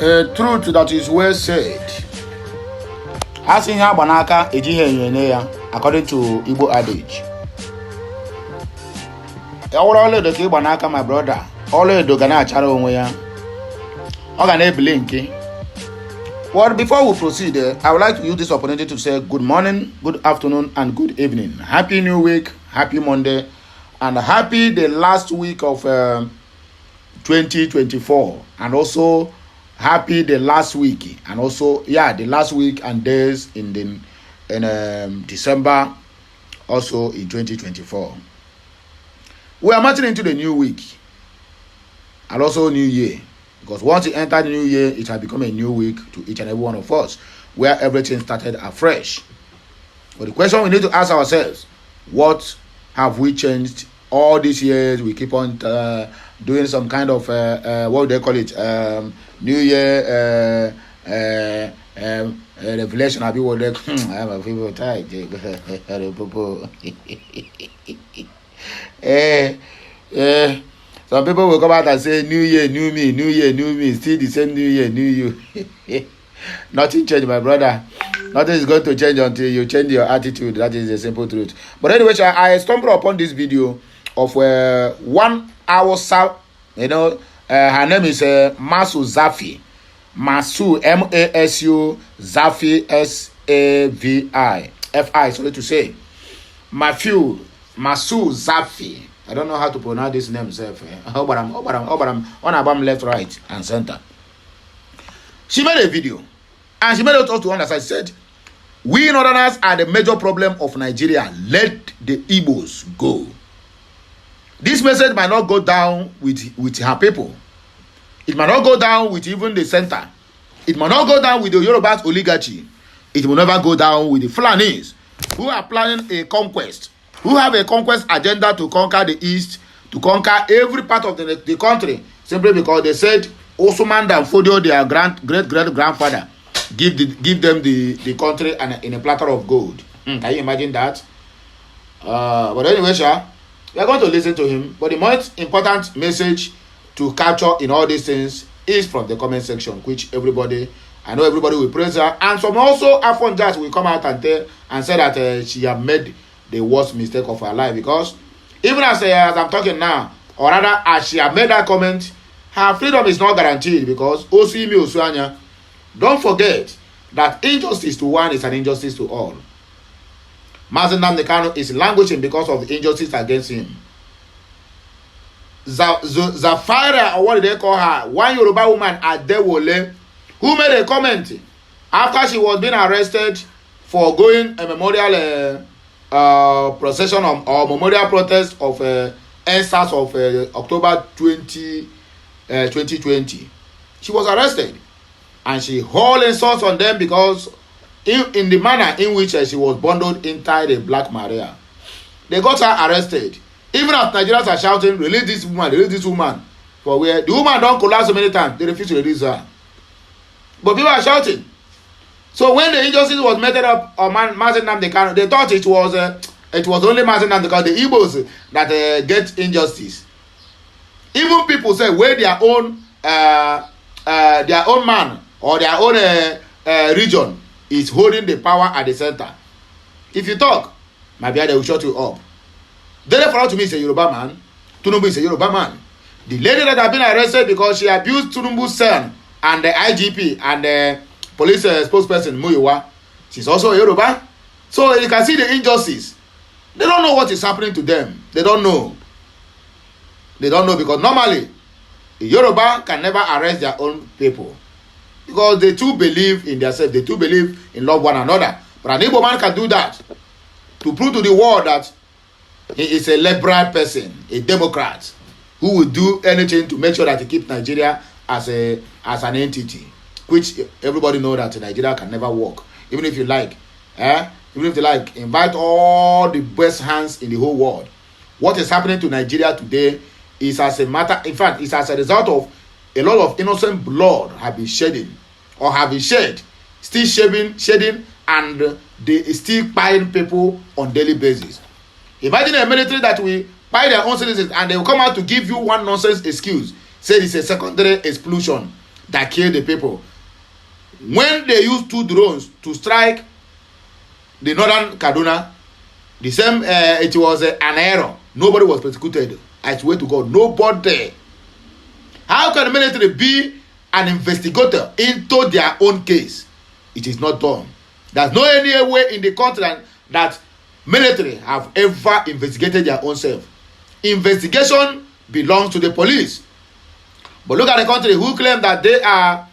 A truth that is well said. As in Yabanaka, according to Igbo adage. All the Kibanaka, my brother, all the Dogana Charo Waya. Organe Blinky. Well, before we proceed, I would like to use this opportunity to say good morning, good afternoon, and good evening. Happy New Week, happy Monday, and happy the last week of 2024, and also happy the last week, and also the last week and days in December, also in 2024. We are marching into the new week, and also new year. Because once you enter the new year, it has become a new week to each and every one of us, where everything started afresh. But the question we need to ask ourselves, what have we changed all these years? We keep on doing some kind of, what do they call it, New Year revelation. I am a people tired. Some people will come out and say, New Year, new me, New Year, new me. Still the same New Year, new you. Nothing changed, my brother. Nothing is going to change until you change your attitude. That is the simple truth. But anyway, I stumbled upon this video of 1 hour south. You know, her name is Masu Zafi. Masu, M-A-S-U, Zafi, S-A-V-I. F-I, sorry to say. Masu Zafi. I don't know how to pronounce this name, self. Obaram, on Abam left, right, and center. She made a video, and she made it also to understand. She said, "We Northerners are the major problem of Nigeria. Let the Igbos go." This message might not go down with her people. It might not go down with even the center. It might not go down with the Yoruba oligarchy. It will never go down with the Fulanis, who are planning a conquest, who have a conquest agenda to conquer the East, to conquer every part of the country, simply because they said Osman and Fodio, their great-grandfather, give them the country and in a platter of gold. Can you imagine that? But anyway, we are going to listen to him. But the most important message to capture in all these things is from the comment section, which I know everybody will praise her. And some also Afon Jazz will come out and say that she have made the worst mistake of her life, because even as I'm talking now, or rather as she have made that comment, her freedom is not guaranteed, because Osimi Osuanya, don't forget that injustice to one is an injustice to all. Mazen Nnamdi Kanu is languishing because of the injustice against him. Zafira, or what do they call her, one Yoruba woman at Dewole, who made a comment after she was being arrested for going a memorial procession or memorial protest of NSAS of October 2020. She was arrested, and she hauled insults on them because in the manner in which she was bundled inside a Black Maria. They got her arrested. Even as Nigerians are shouting, release this woman. For where the woman don't collapse so many times, they refuse to release her. But people are shouting. So when the injustice was meted up on Mazen Nnamdi Kanu, they thought it was only Mazen Nnamdi Kanu, the Igbos, that get injustice. Even people say where their own man or their own region is holding the power at the center. If you talk, maybe they will shut you up. Therefore, to me, is a Yoruba man. Tinubu is a Yoruba man. The lady that has been arrested because she abused Tinubu's son and the IGP and the police spokesperson Muyiwa, she's also a Yoruba. So you can see the injustice. They don't know what is happening to them. They don't know. They don't know, because normally the Yoruba can never arrest their own people, because they too believe in themselves. They too believe in love one another. But an Igbo man can do that to prove to the world that he is a liberal person, a Democrat, who will do anything to make sure that he keeps Nigeria as an entity, which everybody know that Nigeria can never work. Even if you like, invite all the best hands in the whole world. What is happening to Nigeria today is it's as a result of a lot of innocent blood have been shedding, or have been shed, still shedding, and they still buying people on daily basis. Imagine a military that will buy their own citizens, and they will come out to give you one nonsense excuse, say it's a secondary explosion, that killed the people. When they used 2 drones to strike the northern Kaduna, the same, it was an error. Nobody was persecuted. I swear to God, nobody. How can the military be an investigator into their own case? It is not done. There's no any way in the country that military have ever investigated their own self. Investigation belongs to the police. But look at the country who claim that they are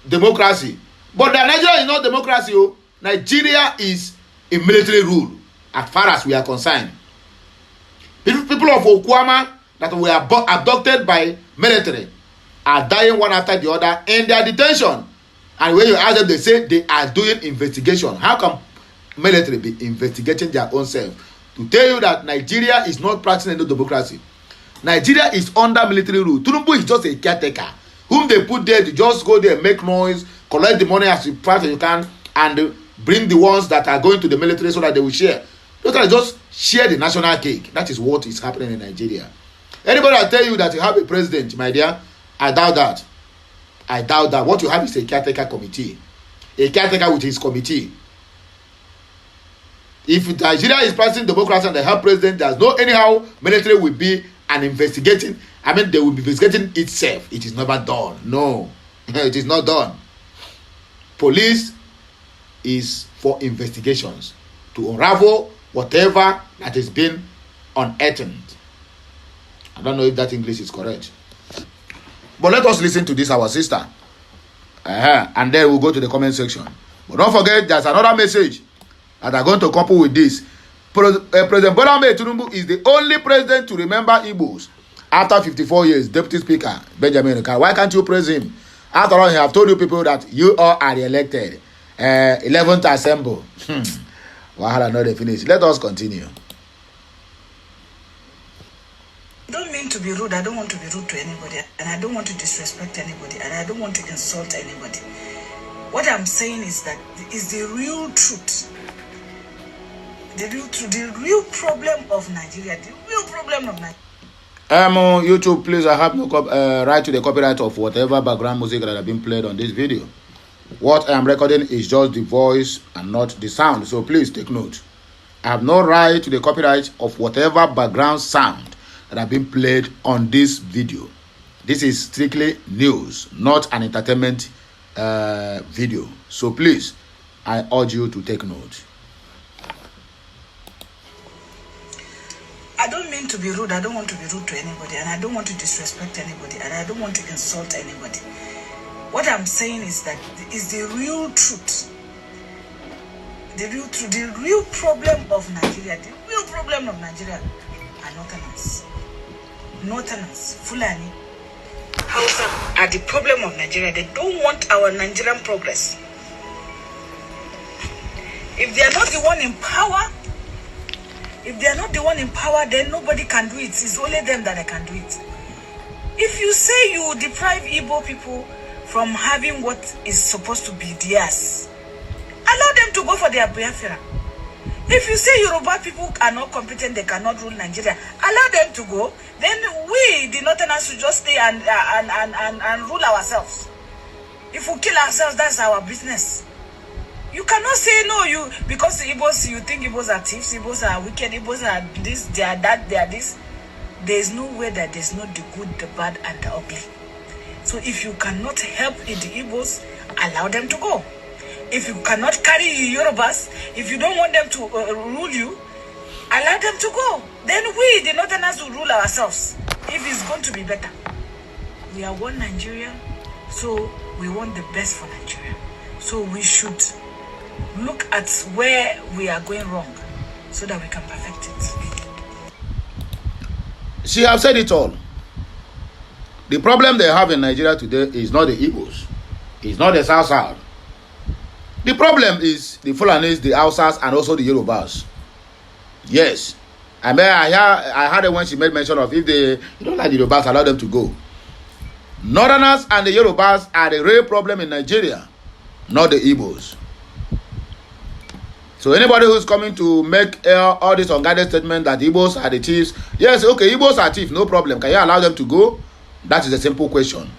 democracy. But Nigeria is not democracy. Nigeria is a military rule as far as we are concerned. People of Okwama that were abducted by military are dying one after the other in their detention. And when you ask them, they say they are doing investigation. How can military be investigating their own self? To tell you that Nigeria is not practicing any democracy. Nigeria is under military rule. Tinubu is just a caretaker whom they put there to just go there, make noise, collect the money as fast as you can, and bring the ones that are going to the military so that they will share. You can just share the national cake. That is what is happening in Nigeria. Anybody that tell you that you have a president, my dear, I doubt that. I doubt that. What you have is a caretaker committee. A caretaker with his committee. If Nigeria is practicing democracy and they have president, there's no anyhow military will be an investigating. I mean, they will be investigating itself. It is never done. No, it is not done. Police is for investigations to unravel whatever that has been unearthed. I don't know if that English is correct. But let us listen to this, our sister. And then we'll go to the comment section. But don't forget, there's another message that are going to couple with this. President Bola Ahmed Tinubu is the only president to remember Igbos after 54 years. Deputy Speaker Benjamin Oka. Why can't you praise him? After all, he have told you people that you all are elected. 11th Assembly. Wahala not finished. Let us continue. I don't mean to be rude. I don't want to be rude to anybody. And I don't want to disrespect anybody. And I don't want to insult anybody. What I'm saying is that is the real truth. The real problem of Nigeria. The real problem of Nigeria. YouTube, please, I have no right to the copyright of whatever background music that have been played on this video. What I am recording is just the voice and not the sound. So please take note. I have no right to the copyright of whatever background sound that have been played on this video. This is strictly news, not an entertainment video. So please, I urge you to take note. I don't mean to be rude. I don't want to be rude to anybody. And I don't want to disrespect anybody. And I don't want to insult anybody. What I'm saying is that is the real truth. The real problem of Nigeria. The real problem of Nigeria are Northerners. Northerners, Fulani, Hausa are the problem of Nigeria. They don't want our Nigerian progress. If they are not the one in power, then nobody can do it. It's only them that can do it. If you say you deprive Igbo people from having what is supposed to be theirs, allow them to go for their BIAFRANS. If you say Yoruba people are not competent, they cannot rule Nigeria, allow them to go. Then we, the Northerners, should just stay and rule ourselves. If we kill ourselves, that's our business. You cannot say no, because Igbos, you think Igbos are thieves, Igbos are wicked, Igbos are this, they are that, they are this. There is no way that there's not the good, the bad, and the ugly. So if you cannot help the Igbos, allow them to go. If you cannot carry Yorubas, if you don't want them to rule you, allow them to go. Then we, the Northerners, will rule ourselves. If it's going to be better. We are one Nigeria, so we want the best for Nigeria. So we should look at where we are going wrong so that we can perfect it. She have said it all. The problem they have in Nigeria today is not the Igbos. It's not the South. The problem is the Fulanis, the Hausas, and also the Yorubas. Yes. I mean, I heard it when she made mention of if you don't like the Yorubas, allow them to go. Northerners and the Yorubas are the real problem in Nigeria, not the Igbos. So anybody who's coming to make all this unguided statement that Igbos are the thieves, yes, okay, Igbos are thieves, no problem. Can you allow them to go? That is a simple question.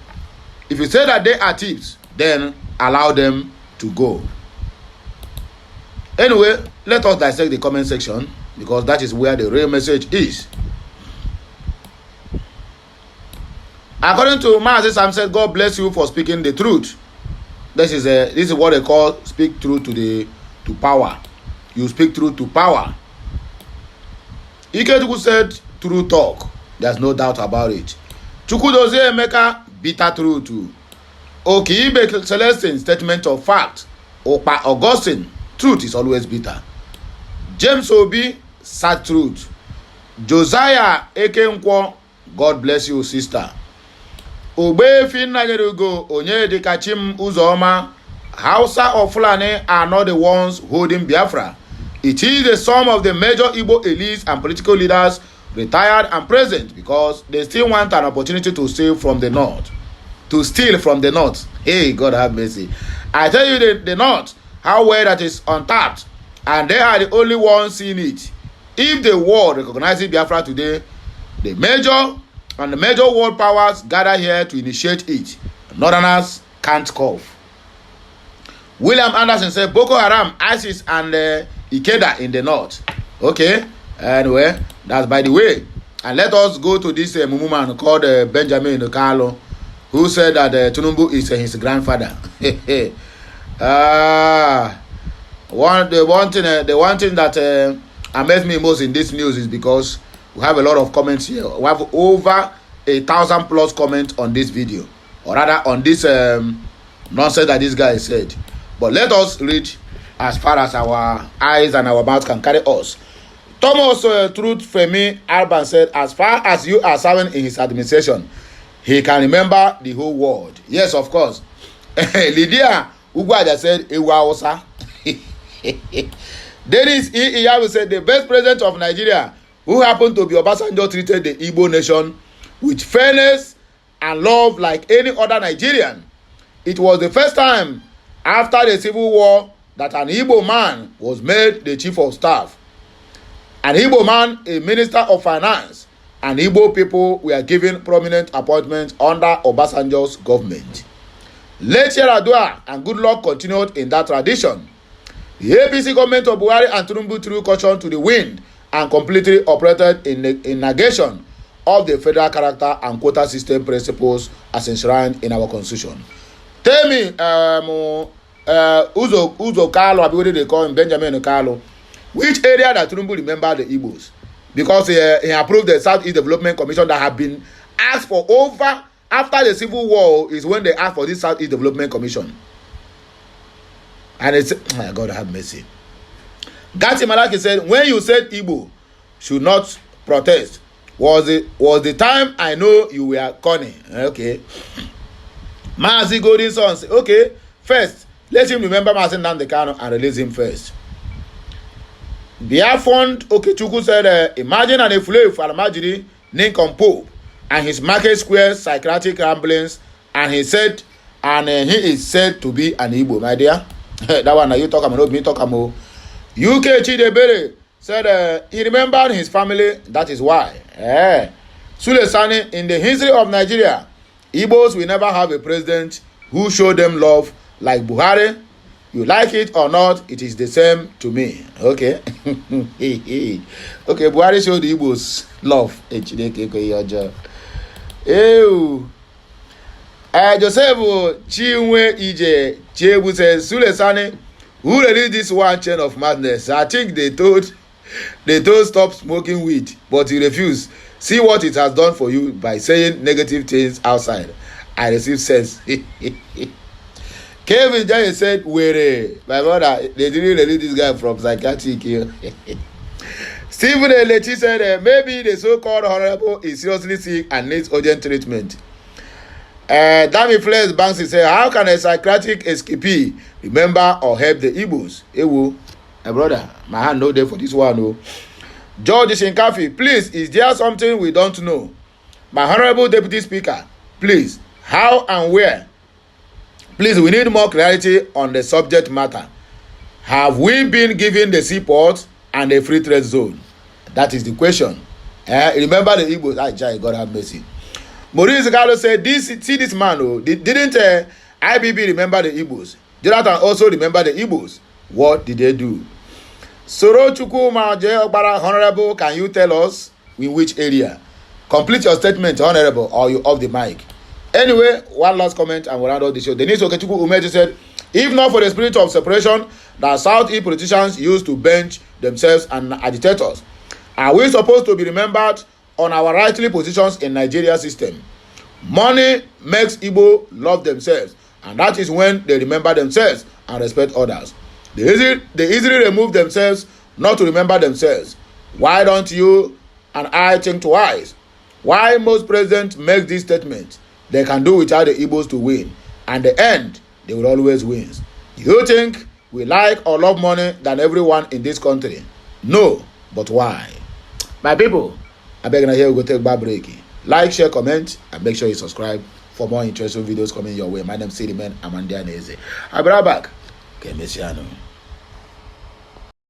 If you say that they are thieves, then allow them to go. Anyway, let us dissect the comment section, because that is where the real message is. According to Mazi Sam said, God bless you for speaking the truth. This is what they call speak truth to power. You speak truth to power. Ikechuku said true talk. There's no doubt about it. Chukwudozie Emeka, bitter truth too. Okiibe Celestine, statement of fact. Opa Augustine, truth is always bitter. James Obi, sad truth. Josiah Ekenkwo, God bless you, sister. Ogbefi Nnayerugo, Onyedikachim Uzoma, Hausa or Fulani are not the ones holding Biafra. It is the sum of the major Igbo elites and political leaders, retired and present, because they still want an opportunity to steal from the north. To steal from the north. Hey, God have mercy. I tell you the north, how well that is untapped, and they are the only ones seeing it. If the world recognizes Biafra today, the major world powers gather here to initiate it. Northerners can't cough. William Anderson said Boko Haram, ISIS, and Ikeda in the north. Okay, anyway, that's by the way. And let us go to this man called Benjamin Okalo, who said that Tinubu is his grandfather. The one thing that amazed me most in this news is because we have a lot of comments here. We have over 1,000+ comments on this video, or rather on this nonsense that this guy said. But let us read as far as our eyes and our mouth can carry us. Thomas Truth Femi Alban said, as far as you are serving in his administration, he can remember the whole world. Yes, of course. Lydia Ugwaja said, Ewausa. Dennis Iyawu said, the best president of Nigeria, who happened to be Obasanjo, treated the Igbo nation with fairness and love like any other Nigerian. It was the first time after the Civil War that an Igbo man was made the chief of staff. An Igbo man, a minister of finance, and Igbo people were given prominent appointments under Obasanjo's government. Late Yaradua and Goodluck continued in that tradition. The APC government of Buhari and Tinubu threw caution to the wind and completely operated in negation of the federal character and quota system principles as enshrined in our constitution. Tell me, Uzo Carlo, what do they call him, Benjamin Okalo, which area that Tinubu remember the Igbos? Because he approved the Southeast Development Commission that have been asked for over, after the Civil War is when they asked for this Southeast Development Commission. And it's, oh God have mercy. Gati Malaki said, when you said Igbo should not protest, was the time I know you were cunning. Okay. Mazi Golden Son said, okay, first, let him remember Mazi Nnamdi Kanu and release him first. BIAFRANS Okechukwu said, imagine an Efule Faramajiri Ninkom Pope and his Market Square psychiatric ramblings, and he said, and he is said to be an Igbo, my dear. That one, you talk about, me talk about. UK Chidebere said he remembered his family, that is why. Sule Sani, in the history of Nigeria, Igbos will never have a president who showed them love like Buhari. You like it or not, it is the same to me. Okay. Okay, Buhari showed the Igbos love. Joseph Chinwe Ije Chiebu says, Sule Sani, who released this one chain of madness? I think they told stop smoking weed, but he refused. See what it has done for you by saying negative things outside. I received sense. Kevin Jay said, "Were my brother, they didn't release this guy from psychiatric here." Stephen Elechi said, maybe the so-called honorable is seriously sick and needs urgent treatment. Dami Flares Banksy said, how can a psychiatric escapee remember or help the Igbos? Ewo, my brother, my hand no there for this one. No. George Shinkafi, please, is there something we don't know? My honorable deputy speaker, please, how and where? Please, we need more clarity on the subject matter. Have we been given the seaport and a free trade zone? That is the question. Remember the Igbos. God have mercy. Maurice Gallo said, see this man, oh, didn't IBB remember the Igbos? Jonathan also remember the Igbos. What did they do? Soro Chukuma Jayobara, Honorable, can you tell us in which area? Complete your statement, Honorable, or you off the mic. Anyway, one last comment and we'll round up the show. Denise Okechukwu Umeji said, if not for the spirit of separation that Southeast politicians use to bench themselves and agitators, are we supposed to be remembered on our rightly positions in Nigeria system? Money makes Igbo love themselves, and that is when they remember themselves and respect others. They easily remove themselves not to remember themselves. Why don't you and I think twice? Why most presidents make this statement? They can do without the Igbos to win, and the end, they will always win. You think we like or love money than everyone in this country? No, but why? My people, I beg you here we go take back break. Like, share, comment, and make sure you subscribe for more interesting videos coming your way. My name is Sidi Man. I'm Andy Aneze. I'll be right back. Okay, Messiano.